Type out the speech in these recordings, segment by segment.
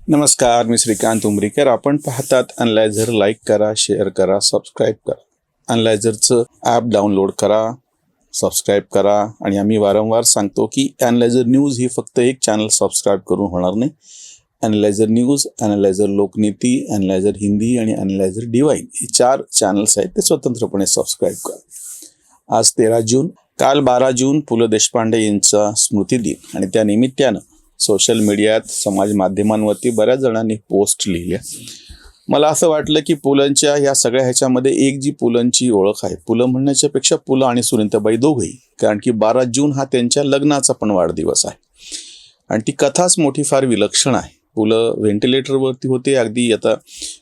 नमस्कार, मी श्रीकांत उमरीकर. आपण पाहतात अनलायझर. लाईक करा, शेअर करा, सबस्क्राईब करा. अनलायझरचं ॲप डाउनलोड करा, सबस्क्राईब करा. आणि आम्ही वारंवार सांगतो की अनलायझर न्यूज ही फक्त एक चॅनल सबस्क्राईब करून होणार नाही. Analyser news, analyser Lokniti, analyser Hindi आणि अनलायझर डिवाइन हे 4 चॅनल्स आहेत, ते स्वतंत्रपणे सबस्क्राईब करा. आज 13 जून, काल 12 जून पु ल देशपांडे यांचा स्मृतिदिन आणि त्या निमित्तानं सोशल मीडियात, समाज माध्यमांवरती बऱ्याच जणांनी पोस्ट लिहिल्या. मला असं वाटलं की पुलंच्या ह्या सगळ्या ह्याच्यामध्ये एक जी पुलंची ओळख आहे, पुलं म्हणण्याच्या पेक्षा पुलं आणि सुनीताबाई दोघंही, कारण की 12 जून हा त्यांच्या लग्नाचा पण वाढदिवस आहे आणि ती कथाच मोठी फार विलक्षण आहे. पुलं व्हेंटिलेटरवरती होते, अगदी आता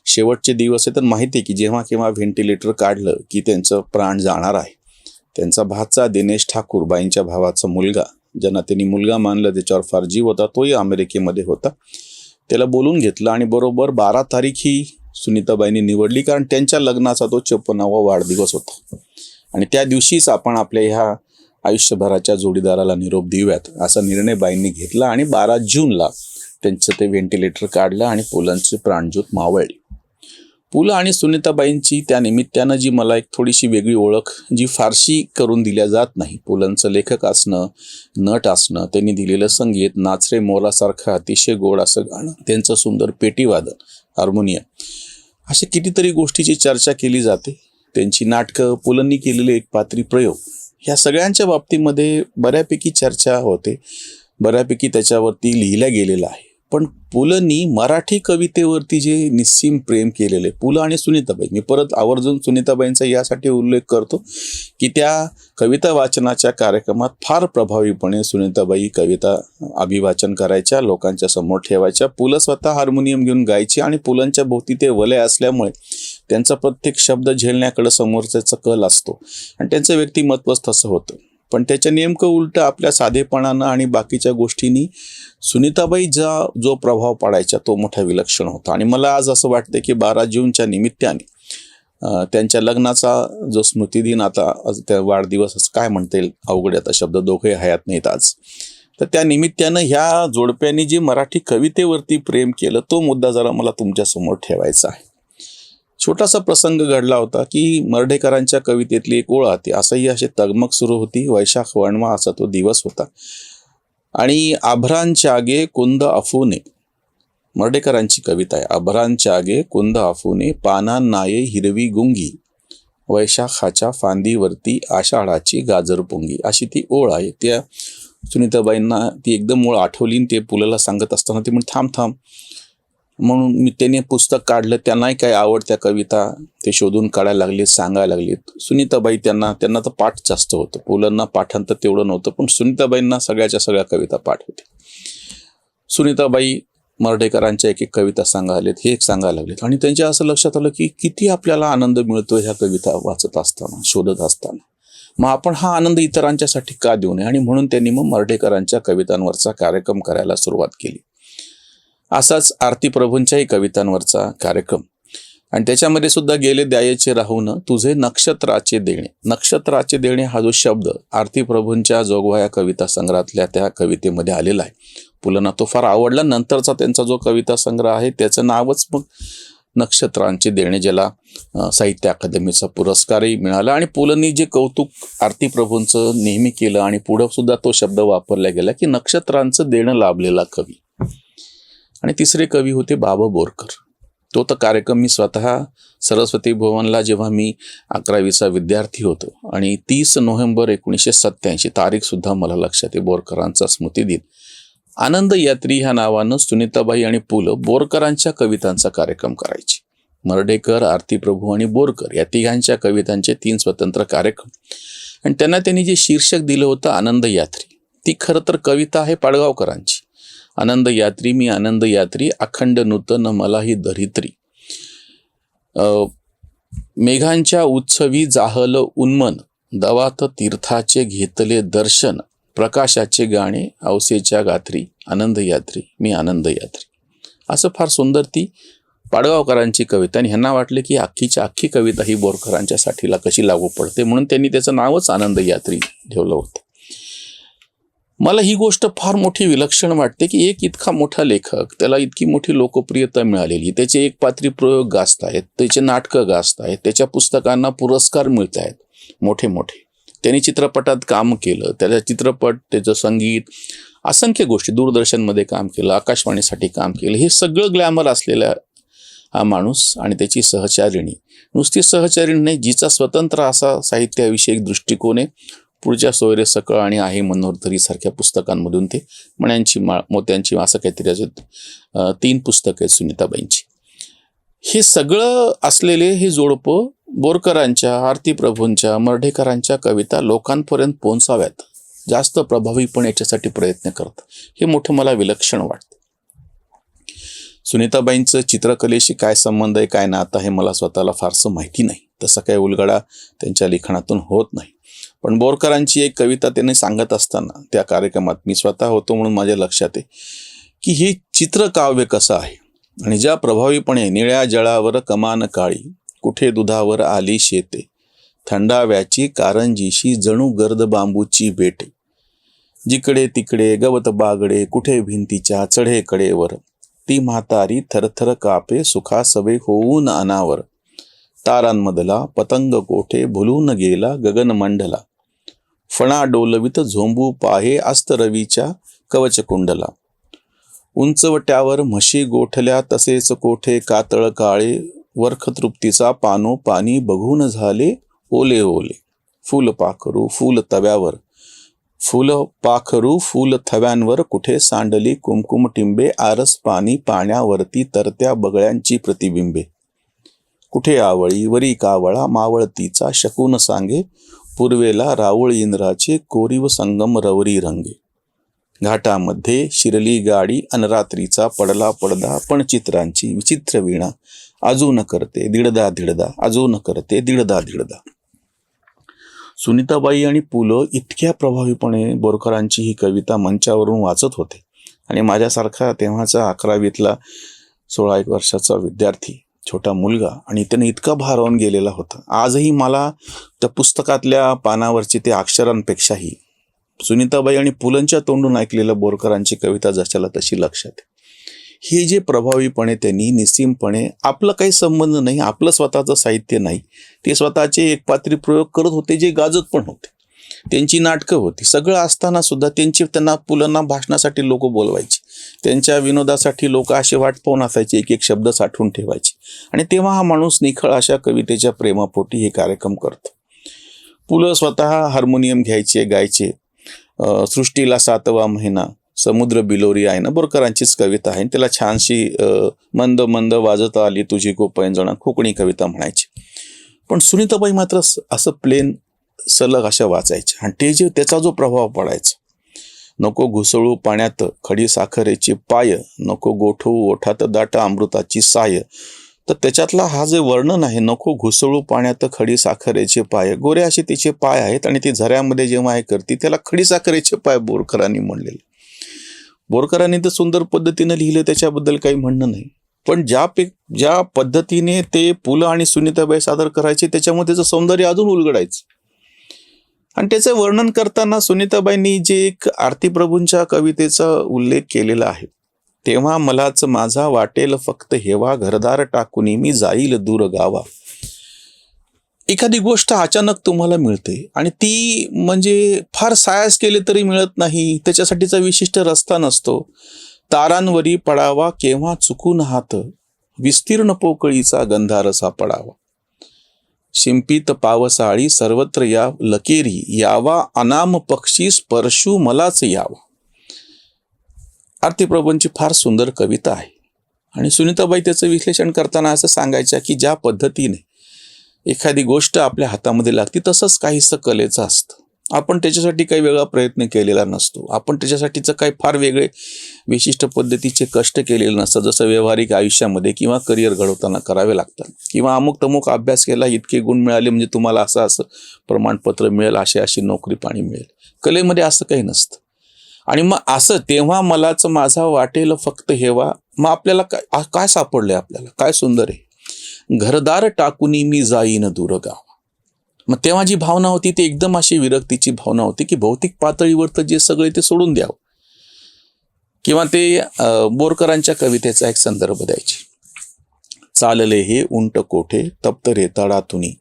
शेवटचे दिवस आहे, तर माहिती आहे की जेव्हा केव्हा व्हेंटिलेटर काढलं की त्यांचं प्राण जाणार आहे. त्यांचा भाचा दिनेश ठाकूर, बाईंच्या भावाचा मुलगा, ज्यांना त्यांनी मुलगा मानलं, त्याच्यावर फार जीव होता, तोही अमेरिकेमध्ये होता. त्याला बोलून घेतलं आणि बरोबर 12 तारीख ही सुनीताबाईंनी निवडली, कारण त्यांच्या लग्नाचा तो 54वा वाढदिवस होता आणि त्या दिवशीच आपण आपल्या ह्या आयुष्यभराच्या जोडीदाराला निरोप देऊयात असा निर्णय बाईंनी घेतला आणि 12 जूनला त्यांचं ते व्हेंटिलेटर काढलं आणि पुलंची प्राणज्योत मावळली. पु ल आणि सुनीताबाईंची त्या निमित्तानं जी मला एक थोडीशी वेगळी ओळख, जी फारशी करून दिल्या जात नाही, पुलंचं लेखक असणं, नट असणं, त्यांनी दिलेलं संगीत, नाच रे मोरासारखं अतिशय गोड असं गाणं, त्यांचं सुंदर पेटीवादन, हार्मोनियम, अशा कितीतरी गोष्टीची चर्चा केली जाते. त्यांची नाटकं, पुलंनी केलेले एकपात्री प्रयोग, ह्या सगळ्यांच्या बाबतीमध्ये बऱ्यापैकी चर्चा होते, बऱ्यापैकी त्याच्यावरती लिहिल्या गेलेलं आहे. पण पुलंनी मराठी कवितेवरती जे निस्सीम प्रेम केलेले, पु ल आणि सुनीताबाई, मी परत आवर्जून सुनीताबाईंचा यासाठी उल्लेख करतो की त्या कविता वाचनाच्या कार्यक्रमात फार प्रभावीपणे सुनीताबाई कविता अभिवाचन करायच्या, लोकांच्या समोर ठेवायच्या. पु ल स्वतः हार्मोनियम घेऊन गायची आणि पुलंच्या भोवती ते वलय असल्यामुळे त्यांचा प्रत्येक शब्द झेलण्याकडे समोरच्याचा कल असतो आणि त्यांचं व्यक्तिमत्वच तसं होतं. पण त्याच्या नेमकं उलटं आपल्या साधेपणानं आणि बाकीच्या गोष्टींनी सुनीताबाई जो प्रभाव पाडायचा तो मोठा विलक्षण होता. आणि मला आज असं वाटतं की 12 जूनच्या निमित्ताने त्यांच्या लग्नाचा जो स्मृतिदिन, आता त्या वाढदिवस असं काय म्हणता येईल, अवघड आता शब्द, दोघे हयात नाहीत आज, तर त्या निमित्तानं ह्या जोडप्यांनी जे मराठी कवितेवरती प्रेम केलं तो मुद्दा जरा मला तुमच्यासमोर ठेवायचा आहे. छोटासा प्रसंग घडला होता की मर्ढेकरांच्या कवितेतली एक ओळ होती, असंही अशी तगमग सुरू होती. वैशाख वणवा असा तो दिवस होता आणि आभरांच्या आगे कुंद अफूने, मर्ढेकरांची कविता आहे. आभरांच्या आगे कुंद अफूने, पानांनाये हिरवी गुंगी, वैशाखाच्या फांदीवरती आषाढाची गाजरपुंगी, अशी ती ओळ आहे. त्या सुनीताबाईंना ती एकदम ओळ आठवली. ते पुलला सांगत असताना ते म्हणजे थांब, म्हणून मी त्याने पुस्तक काढलं. त्यांनाही काय आवडत्या कविता ते शोधून काढायला लागले, सांगायला लागलेत. सुनीताबाई त्यांना तर पाठ जास्त होतं, पुलंना पाठांतर तेवढं नव्हतं, पण सुनीताबाईंना सगळ्याच्या सगळ्या कविता पाठ होते. सुनीताबाई मर्ढेकरांच्या एक कविता सांगायलेत, हे एक सांगायला लागलेत आणि त्यांच्या असं लक्षात आलं की किती आपल्याला आनंद मिळतो ह्या कविता वाचत असताना, शोधत असताना. मग आपण हा आनंद इतरांच्यासाठी का देऊ नये, आणि म्हणून त्यांनी मग मर्ढेकरांच्या कवितांवरचा कार्यक्रम करायला सुरुवात केली. असाच आरती प्रभूंच्याही कवितांवरचा कार्यक्रम, आणि त्याच्यामध्ये सुद्धा गेले द्यायचे राहून तुझे नक्षत्राचे देणे. नक्षत्राचे देणे हा जो शब्द आरती प्रभूंच्या जोगवा कविता संग्रहातल्या त्या कवितेमध्ये आलेला आहे. पुलंना तो फार आवडला. नंतरचा त्यांचा जो कविता संग्रह आहे त्याचं नावच मग नक्षत्रांचे देणे, ज्याला साहित्य अकादमीचा पुरस्कारही मिळाला. आणि पुलंनी जे कौतुक आरती प्रभूंचं नेहमी केलं आणि पुढं सुद्धा तो शब्द वापरला गेला की नक्षत्रांचं देणं लाभलेला कवी. आणि तिसरे कवी होते बाबा बोरकर. तो तर कार्यक्रम मी स्वतः सरस्वती भवनला, जेव्हा मी 11वीचा विद्यार्थी होतो, आणि 30 नोव्हेंबर 1987 तारीखसुद्धा मला लक्षात आहे, बोरकरांचा स्मृतिदिन. आनंद यात्री ह्या नावानं सुनीताबाई आणि पु ल बोरकरांच्या कवितांचा कार्यक्रम करायचे. मर्ढेकर, आरती प्रभू आणि बोरकर या तिघांच्या कवितांचे 3 स्वतंत्र कार्यक्रम. आणि त्यांनी जे शीर्षक दिलं होतं आनंद यात्री, ती खरं तर कविता आहे पाडगावकरांची. आनंद यात्री मी आनंद यात्री, अखंड नूतन मला ही धरित्री, मेघांच्या उत्सवी जाहल उन्मन, दवात तीर्थाचे घेतले दर्शन, प्रकाशाचे गाणे औसेच्या गात्री, आनंद यात्री मी आनंद यात्री. असं फार सुंदर ती पाडगावकरांची कविता. आणि ह्यांना वाटलं की अख्खीच्या अख्खी कविता ही बोरकरांच्या साठीला कशी लागू पडते, म्हणून त्यांनी त्याचं नावच आनंद यात्री ठेवलं होतं. मला ही गोष्ट फार मोठी विलक्षण वाटते की एक इतका मोठा लेखक, त्याला इतकी मोठी लोकप्रियता मिळालेली, त्याचे एक पात्री प्रयोग गाजत आहेत, त्याचे नाटकं गाजत आहेत, त्याच्या पुस्तकांना पुरस्कार मिळत आहेत मोठे मोठे, त्यांनी चित्रपटात काम केलं, त्याचा चित्रपट, त्याचं संगीत, असंख्य गोष्टी, दूरदर्शनमध्ये काम केलं, आकाशवाणीसाठी काम केलं, हे सगळं ग्लॅमर असलेला हा माणूस आणि त्याची सहचारिणी, नुसती सहचारिणी नाही, जिचा स्वतंत्र असा साहित्याविषयक दृष्टिकोन आहे. पुढच्या सोयरे सकळ आणि आहे मनोहरतरी सारख्या पुस्तकांमधून ते मण्यांची माळ, मोत्यांची, असं काहीतरी अजून 3 पुस्तकं आहेत सुनीताबाईंची. हे सगळं असलेले हे जोडपं बोरकरांच्या, आरती प्रभूंच्या, मर्ढेकरांच्या कविता लोकांपर्यंत पोहोचाव्यात, जास्त प्रभावीपणे याच्यासाठी प्रयत्न करतात. हे मोठं मला विलक्षण वाटतं. सुनीताबाईंचं चित्रकलेशी काय संबंध आहे, काय नातं आहे, मला स्वतःला फारसं माहिती नाही. तसा काही उलगडा त्यांच्या लिखाणातून होत नाही. पण बोरकरांची एक कविता त्यांनी सांगत असताना त्या कार्यक्रमात मी स्वतः होतो म्हणून माझ्या लक्षात आहे की हे चित्रकाव्य कसं आहे. आणि ज्या प्रभावीपणे निळ्या जळावर कमान काळी, कुठे दुधावर आली शेते, थंडाव्याची कारंजीशी जणू गर्द बांबूची बेटे, जिकडे तिकडे गवत बागडे, कुठे भिंतीच्या चढे कडेवर, ती म्हातारी थरथर कापे सुखासवे होऊन अनावर, तारांमधला पतंग कोठे भुलून गेला गगनमंडला, फणा डोलवित झोंबू पाहे अस्त रवीच्या कवच कुंडला, उंचवट्यावर म्हशी गोठल्या तसेच कोठे कातळ काळे, वर्ख तृप्तीचा पानो पाणी बघून झाले ओले ओले, फुल पाखरू फुल तव्यावर, फुल पाखरू फुल थव्यांवर, कुठे सांडली कुमकुम टिंबे, आरस पाणी पाण्यावरती तरत्या बगळ्यांची प्रतिबिंबे, कुठे आवळी वरी कावळा मावळतीचा शकून सांगे, पूर्वेला राऊळ इंद्राचे कोरीव संगम रवरी रंगे, घाटामध्ये शिरली गाडी अनरात्रीचा पडला पडदा, पण चित्रांची विचित्र वीणा अजून करते दिडदा दिडदा, अजून करते दिडदा दिडदा. सुनीताबाई आणि पु ल इतक्या प्रभावीपणे बोरकरांची ही कविता मंचावरून वाचत होते आणि माझ्यासारखा तेव्हाचा 11वीतला 16 वर्षाचा विद्यार्थी, छोटा मुलगा, आणि त्याने इतका भारावून गेलेला होता. आजही मला त्या पुस्तकातल्या पानावरची ते अक्षरांपेक्षाही सुनीताबाई आणि पुलंच्या तोंडून ऐकलेल्या बोरकरांची कविता जशाला तशी लक्षात आहे. हे जे प्रभावीपणे त्यांनी निस्सीमपणे, आपलं काही संबंध नाही, आपलं स्वतःचं साहित्य नाही, ते स्वतःचे एकपात्री प्रयोग करत होते जे गाजत पण होते, त्यांची नाटकं होती, सगळं असताना सुद्धा त्यांना पुलंना भाषणासाठी लोक बोलवायचे, त्यांच्या विनोदासाठी लोक असे वाट पाहून असायचे, एक एक शब्द साठवून ठेवायचे. आणि तेव्हा हा माणूस निखळ अशा कवितेच्या प्रेमापोटी हे कार्यक्रम करतो. पुलं स्वतः हार्मोनियम घ्यायचे, गायचे. सृष्टीला 7वा महिना, समुद्र बिलोरी आहे ना, बोरकरांचीच कविता आहे. त्याला छानशी मंद मंद वाजत आली तुझी गोपैंजण, कोकणी कविता म्हणायची. पण सुनीताबाई मात्र असं प्लेन सलग अशा वाचायच्या आणि त्याचा जो प्रभाव पडायचा, नको घुसळू पाण्यात खडी साखरेची पाय, नको गोठवू ओठात दाट अमृताची साय, तर त्याच्यातला हा जे वर्णन आहे, नको घुसळू पाण्यात खडी साखरेचे पाय, गोरे असे तिचे पाय आहेत आणि ती झऱ्यामध्ये जेव्हा हे करते त्याला खडी साखरेचे पाय बोरकरांनी म्हणलेले. बोरकरांनी तर सुंदर पद्धतीने लिहिलं, त्याच्याबद्दल काही म्हणणं नाही. पण ज्या पद्धतीने ते पु ल आणि सुनीताबाई सादर करायचे, त्याच्यामध्ये त्याचं सौंदर्य अजून उलगडायचं. आणि त्याचं वर्णन करताना सुनीताबाईंनी जे एक आरती प्रभूंच्या कवितेचा उल्लेख केलेला आहे, तेव्हा मलाच माझा वाटेल फक्त हेवा, घरदार टाकून मी जाईल दूर गावा. एखादी गोष्ट अचानक तुम्हाला मिळते आणि ती म्हणजे फार सायास केले तरी मिळत नाही, त्याच्यासाठीचा विशिष्ट रस्ता नसतो. तारांवरी पडावा केव्हा चुकून हात, विस्तीर्ण पोकळीचा गंधार सापडावा, शिंपीत पावसाळी सर्वत्र या लकेरी, यावा अनाम पक्षी स्पर्शू मलाच यावा. आरती प्रभूंची फार सुंदर कविता आहे. आणि सुनीताबाई त्याचं विश्लेषण करताना असं सांगायच्या की ज्या पद्धतीने एखादी गोष्ट आपल्या हातामध्ये लागते, तसंच काहीसं कलेचं असतं. आपण त्याच्यासाठी काही वेगळा प्रयत्न केलेला नसतो, आपण त्याच्यासाठीचं काही फार वेगळे विशिष्ट पद्धतीचे कष्ट केलेले नसतात, जसं व्यावहारिक आयुष्यामध्ये किंवा करिअर घडवताना करावे लागतात, किंवा अमुक तमुक अभ्यास केला, इतके गुण मिळाले म्हणजे तुम्हाला असं प्रमाणपत्र मिळेल, अशी नोकरी पाणी मिळेल. कलेमध्ये असं काही नसतं. आणि मग असं तेव्हा मलाच माझा वाटेल फक्त हेवा, मग आपल्याला काय सापडलंय, आपल्याला काय सुंदर आहे, घरदार टाकून मी जाईन दूर गावा. मग तेव्हा जी भावना होती ती एकदम अशी विरक्तीची भावना होती की भौतिक पातळीवर तर जे सगळे ते सोडून द्यावं. किंवा ते बोरकरांच्या कवितेचा एक संदर्भ द्यायचे. चालले हे उंट कोठे तप्त रेताळातुनी,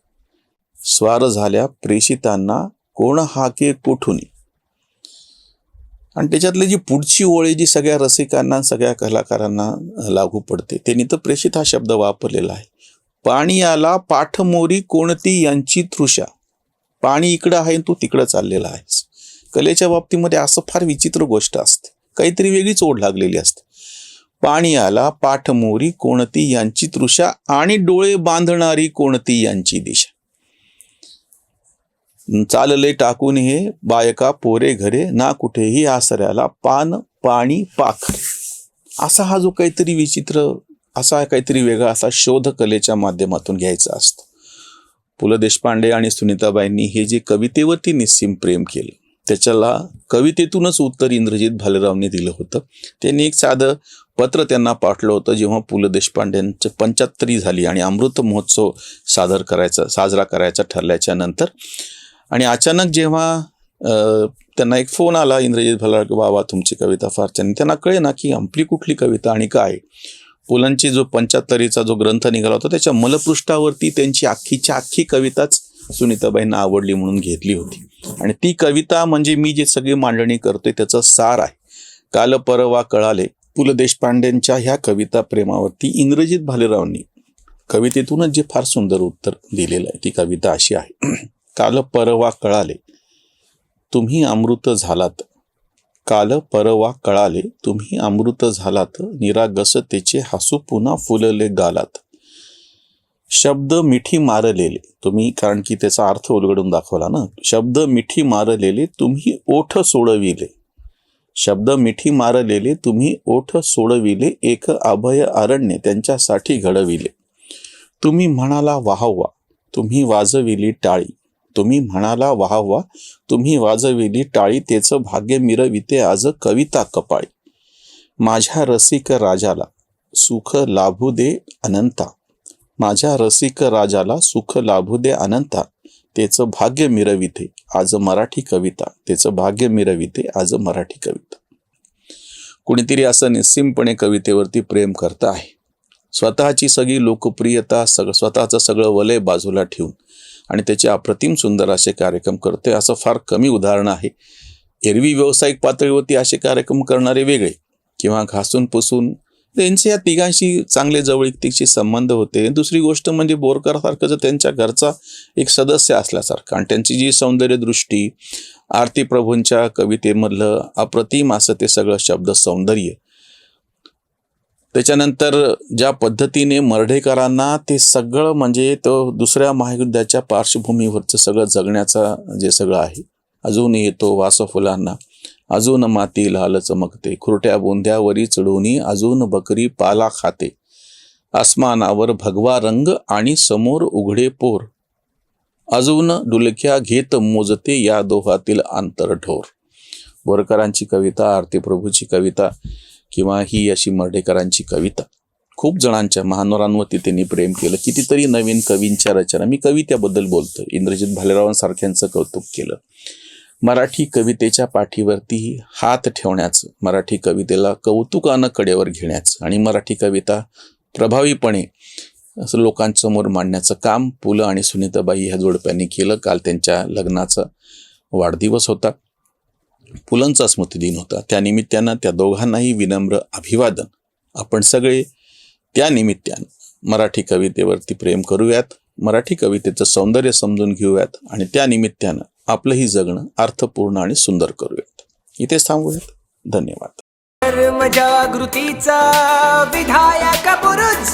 स्वार झाल्या प्रेषितांना कोण हाके कोठुनी. आणि त्याच्यातली जी पुढची ओळ जी सगळ्या रसिकांना सगळ्या कलाकारांना लागू पडते, त्यांनी तर प्रेषित हा शब्द वापरलेला आहे. पाणी आला पाठमोरी कोणती यांची तृषा. पाणी इकडं आहे तू तिकडं चाललेला आहेस. कलेच्या बाबतीमध्ये असं फार विचित्र गोष्ट असते, काहीतरी वेगळीच ओढ लागलेली असते. पाणी आला पाठमोरी कोणती यांची तृषा, आणि डोळे बांधणारी कोणती यांची दिशा. चालले टाकून हे बायका पोरे घरे, ना कुठेही आसऱ्याला पान पाणी पाखरे. असा हा जो काहीतरी विचित्र, असा काहीतरी वेगळा असा शोध कलेच्या माध्यमातून घ्यायचा असतो. पु ल देशपांडे आणि सुनीताबाईंनी हे जे कवितेवरती निस्सीम प्रेम केलं, त्याच्याला कवितेतूनच उत्तर इंद्रजित भालेरावांनी दिलं होतं. त्यांनी एक साधं पत्र त्यांना पाठवलं होतं जेव्हा पु ल देशपांडेंची 75 झाली आणि अमृत महोत्सव साजरा करायचा ठरल्याच्या नंतर. आणि अचानक जेव्हा त्यांना एक फोन आला इंद्रजित भालेराव की बाबा तुमची कविता फार छान. त्यांना कळे ना की आपली कुठली कविता आणि काय. पुलंची जो 75चा जो ग्रंथ निघाला होता त्याच्या मलपृष्ठावरती त्यांची अख्खीच्या अख्खी कविताच सुनीताबाईंना आवडली म्हणून घेतली होती. आणि ती कविता म्हणजे मी जे सगळी मांडणी करतोय त्याचं सार आहे. काल परवा कळाले. पु ल देशपांडेंच्या ह्या कविता प्रेमावरती इंद्रजित भालेरावांनी कवितेतूनच जे फार सुंदर उत्तर दिलेलं आहे. ती कविता अशी आहे. काल परवा कळाले तुम्ही अमृत झालात, काल परवा कळाले तुम्ही अमृत झालात, निरागसतेचे हसू पुन्हा फुलले गालात. शब्द मिठी मारलेले तुम्ही, कारण की त्याचा अर्थ उलगडून दाखवला ना. शब्द मिठी मारलेले तुम्ही ओठ सोडविले, शब्द मिठी मारलेले तुम्ही ओठ सोडविले, एक अभय अरण्य त्यांच्यासाठी घडविले. तुम्ही म्हणाला वाहवा तुम्ही वाजविली टाळी, तुम्ही म्हणाला वाहवा तुम्ही वाजविली टाळी, त्याचं भाग्य मिरविते आज कविता कपाळी. माझ्या रसिक राजाला सुख लाभू दे अनंता, माझ्या रसिक राजाला सुख लाभू दे अनंता, त्याचं भाग्य मिरविते आज मराठी कविता, त्याचं भाग्य मिरविते आज मराठी कविता. कुणीतरी असं निस्सीमपणे कवितेवरती प्रेम करत आहे. स्वतःची सगळी लोकप्रियता स्वतःचं सगळं वलय बाजूला ठेवून आणि त्याचे अप्रतिम सुंदर असे कार्यक्रम करते. असं फार कमी उदाहरण आहे. एरवी व्यावसायिक पातळीवरती असे कार्यक्रम करणारे वेगळे, किंवा घासून पुसून त्यांचे या तिघांशी चांगले जवळीकतेचे संबंध होते. दुसरी गोष्ट म्हणजे बोरकरसारखं जर त्यांच्या घरचा एक सदस्य असल्यासारखं, आणि त्यांची जी सौंदर्य दृष्टी, आरती प्रभूंच्या कवितेमधलं अप्रतिम असं ते सगळं शब्द सौंदर्य, त्याच्यानंतर ज्या पद्धतीने मर्ढेकरांना ते सगळं म्हणजे तो दुसऱ्या महायुद्धाच्या पार्श्वभूमीवरचं सगळं जगण्याचं जे सगळं आहे. अजून येतो वास फुलांना, अजून माती लाल चमकते, खुरट्या बोंद्यावरी चढवणी अजून बकरी पाला खाते, आसमानावर भगवा रंग आणि समोर उघडे पोर, अजून डुलक्या घेत मोजते या दोहातील आंतरढोर. बोरकरांची कविता, आरती प्रभूची कविता, किंवा ही अशी मर्ढेकरांची कविता, खूप जणांच्या महानोरांवरती त्यांनी प्रेम केलं. कितीतरी नवीन कवींच्या रचना, मी कवितेबद्दल बोलतोय, इंद्रजित भालेरावांसारख्यांचं कौतुक केलं. मराठी कवितेच्या पाठीवरती हात ठेवण्याचं, मराठी कवितेला कौतुकानं कडेवर घेण्याचं आणि मराठी कविता प्रभावीपणे असं लोकांसमोर मांडण्याचं काम पु ल आणि सुनीताबाई ह्या जोडप्यांनी केलं. काल त्यांच्या लग्नाचा वाढदिवस होता, पुलंचा स्मृतिदिन होता. त्यानिमित्तानं त्या दोघांनाही विनम्र अभिवादन. आपण सगळे त्या निमित्तानं मराठी कवितेवरती प्रेम करूयात, मराठी कवितेचं सौंदर्य समजून घेऊयात आणि त्या निमित्तानं आपलंही जगणं अर्थपूर्ण आणि सुंदर करूयात. इथेच थांबूयात. धन्यवाद. धर्मजागृतीचा विधायक बुरुज